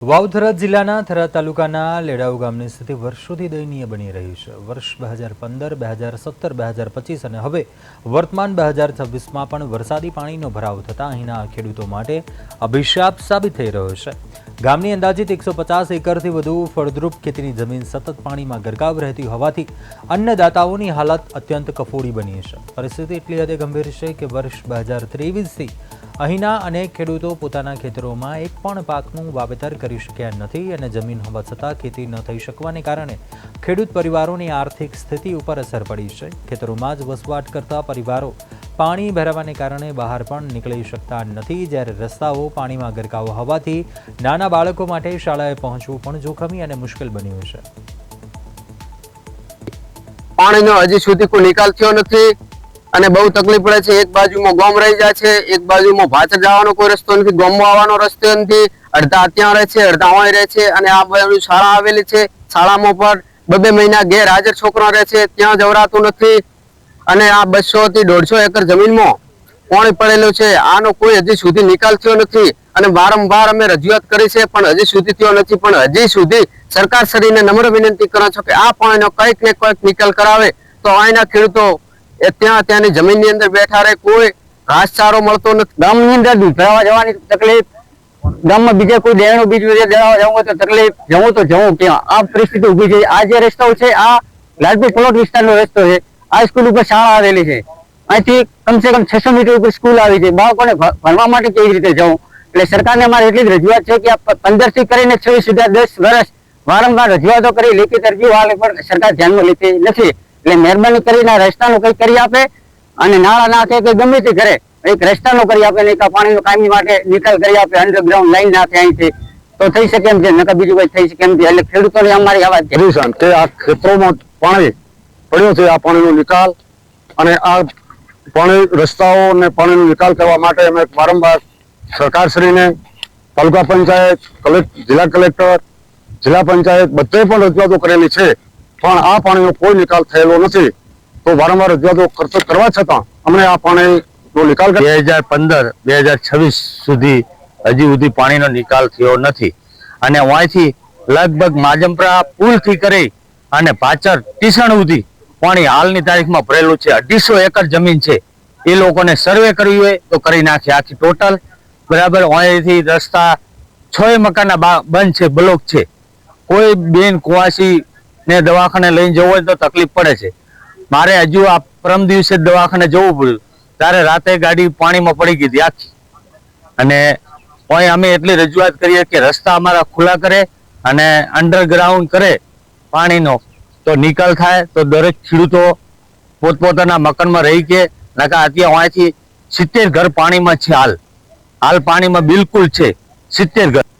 વાવથરા જિલ્લાના થરા તાલુકાના લેડાઉ ગામની સ્થિતિ વર્ષોથી દયનીય બની રહી છે। વર્ષ 2015, 2017, 2025 અને હવે વર્તમાન 2026માં પણ વરસાદી પાણીનો ભરાવ થતાં અહીંના ખેડૂતો માટે અભિશાપ સાબિત થઈ રહ્યો છે। ગામની અંદાજિત 150 એકરથી વધુ ફળદ્રુપ ખેતીની જમીન સતત પાણીમાં ગરકાવ રહેતી હોવાથી અન્નદાતાઓની હાલત અત્યંત કફોડી બની છે। પરિસ્થિતિ એટલી હદે ગંભીર છે કે વર્ષ 2023થી અહીંના અનેક ખેડૂતો પોતાના ખેતરોમાં એક પણ પાકનું વાવેતર કરી શક્યા નથી અને જમીન હોવા છતાં ખેતી ન થઈ શકવાને કારણે ખેડૂત પરિવારોની આર્થિક સ્થિતિ ઉપર અસર પડી છે। ખેતરોમાં જ વસવાટ કરતા પરિવારો પાણી ભરાવાને કારણે બહાર પણ નીકળી શકતા નથી, જ્યારે રસ્તાઓ પાણીમાં ગરકાવ હોવાથી નાના બાળકો માટે શાળાએ પહોંચવું પણ જોખમી અને મુશ્કેલ બન્યું છે। પાણીનો હજી સુધી કોઈ નિકાલ થયો નથી અને બહુ તકલીફ પડે છે। એક બાજુમાં ગામ રહી જાય છે, એક બાજુમાં ભાચર જવાનો કોઈ રસ્તો નથી, ગામમાં આવવાનો રસ્તો નથી। અડધા ત્યાં રહે છે, અડધા અહીં રહે છે અને આ બાજુ શાળા આવેલી છે, શાળામાં પણ 2-2 મહિના ગેરહાજર છોકરા રહે છે, ત્યાં જવરાતું નથી અને આ 200 થી 150 એકર જમીનમાં પાણી પડેલું છે। આનો કોઈ હજી સુધી નિકાલ થયો નથી અને વારંવાર અમે રજૂઆત કરી છે પણ હજી સુધી થયો નથી। પણ હજી સુધી સરકાર શ્રીને નમ્ર વિનંતી કરું છું કે આ પાણીનો કંઈક ને કંઈક નિકાલ કરાવે તો અહીંના ખેડૂતો ત્યાંની જમીનની અંદર બેઠા રહે, કોઈ ઘાસચારો મળતો નથી। ગામની અંદર ભરાવા જવાની તકલીફ, ગામમાં બીજે કોઈ દેણું બીજું દેવા જવું તો તકલીફ, જવું ક્યાં, આ પરિસ્થિતિ ઊભી છે। આ જે રસ્તો છે આ લાલપુર પ્લોટ વિસ્તારનો રસ્તો છે। આ સ્કૂલ ઉપર શાળા આવેલી છે, અહીંથી કમસે કમ 600 મીટર ઉપર સ્કૂલ આવી છે। બાળકોને ભણવા માટે કેવી રીતે જવું? એટલે સરકારને અમારી એટલી જ રજૂઆત છે કે આ 15 થી કરીને 26 સુધી 10 વર્ષ વારંવાર રજૂઆતો કરી, લેખિત અરજીઓ આલે પણ સરકાર ધ્યાનમાં લેતી નથી। એટલે મહેરબાની કરીને રસ્તાનું કંઈક કરી આપે અને નાળા નાખે કે ગમે તે કરે, એક રસ્તાનો કરી આપે, નહીં કે પાણીનો કાયમી માટે નિકાલ કરી આપે, અંડરગ્રાઉન્ડ લાઈન નાખે અહીંથી તો થઈ શકે એમ છે, નકર બીજું કંઈ થઈ શકે એમ છે। એટલે ખેડૂતોની અમારી આવાજ છે કે આ ખેતરોમાં પાણી પડ્યો છે, આ પાણીનો નિકાલ અને આ પાણી રસ્તાઓ અને પાણીનો નિકાલ કરવા માટે અમે વારંવાર સરકારશ્રીને, તાલુકા પંચાયત, જિલ્લા કલેક્ટર, જિલ્લા પંચાયત બધે પણ રજૂઆતો કરેલી છે પણ આ પાણીનો કોઈ નિકાલ થયેલો નથી। તો વારંવાર રજૂઆતો કરવા છતાં અમને આ પાણીનો નિકાલ 2015, 2026 સુધી હજી સુધી પાણીનો નિકાલ થયો નથી અને અહીંથી લગભગ માજમપરા પુલથી કરી અને ભાચર ટીસણ સુધી પાણી હાલની તારીખમાં ભરેલું છે। 250 એકર જમીન છે, એ લોકોને સર્વે કરવી હોય તો કરી નાખે આખી ટોટલ બરાબર। અહીંથી રસ્તા 6 મકાના બંધ છે, બ્લોક છે, કોઈ બેન કુવાસી ને દવાખાને લઈને જવું હોય તો તકલીફ પડે છે। મારે હજુ આ પરમ દિવસે દવાખાને જવું પડ્યું, ત્યારે રાતે ગાડી પાણીમાં પડી ગઈ હતી આખી। અને અહીં અમે એટલી રજૂઆત કરીએ કે રસ્તા અમારા ખુલ્લા કરે અને અંડરગ્રાઉન્ડ કરે પાણીનો તો નિકાલ થાય તો દરેક ખેડૂતો પોતપોતાના મકાનમાં રહી કે નકા અત્યારે અહીંથી 70 ઘર પાણીમાં છે, હાલ પાણીમાં બિલકુલ છે 70 ઘર।